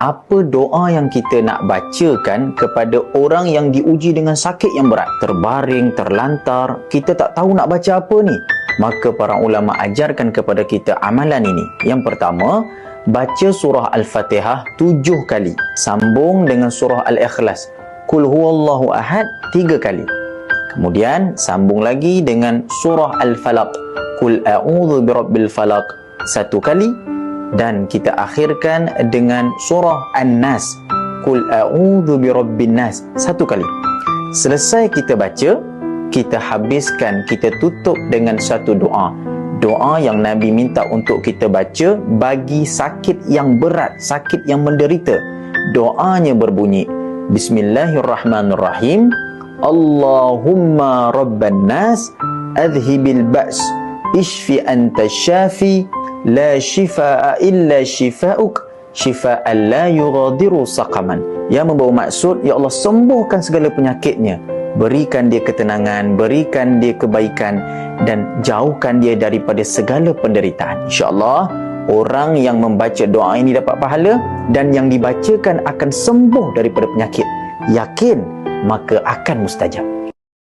apa doa yang kita nak bacakan kepada orang yang diuji dengan sakit yang berat, terbaring, terlantar, kita tak tahu nak baca apa ni. Maka para ulama ajarkan kepada kita amalan ini. Yang pertama, baca surah Al-Fatihah 7 kali, sambung dengan surah Al-Ikhlas, Qul huwallahu ahad 3 kali. Kemudian sambung lagi dengan surah Al-Falaq, Qul a'udzu birabbil falaq 1 kali. Dan kita akhirkan dengan surah An-Nas, Qul a'udzu birabbin nas 1 kali. Selesai kita baca, kita habiskan, kita tutup dengan satu doa. Doa yang Nabi minta untuk kita baca bagi sakit yang berat, sakit yang menderita. Doanya berbunyi, Bismillahirrahmanirrahim, Allahumma rabban nas adhibil ba's ishfi anta syafi la shifaa illa shifauk shifaan la yughadiru saqaman. Yang membawa maksud, ya Allah, sembuhkan segala penyakitnya, berikan dia ketenangan, berikan dia kebaikan, dan jauhkan dia daripada segala penderitaan. InsyaAllah orang yang membaca doa ini dapat pahala, dan yang dibacakan akan sembuh daripada penyakit. Yakin, maka akan mustajab.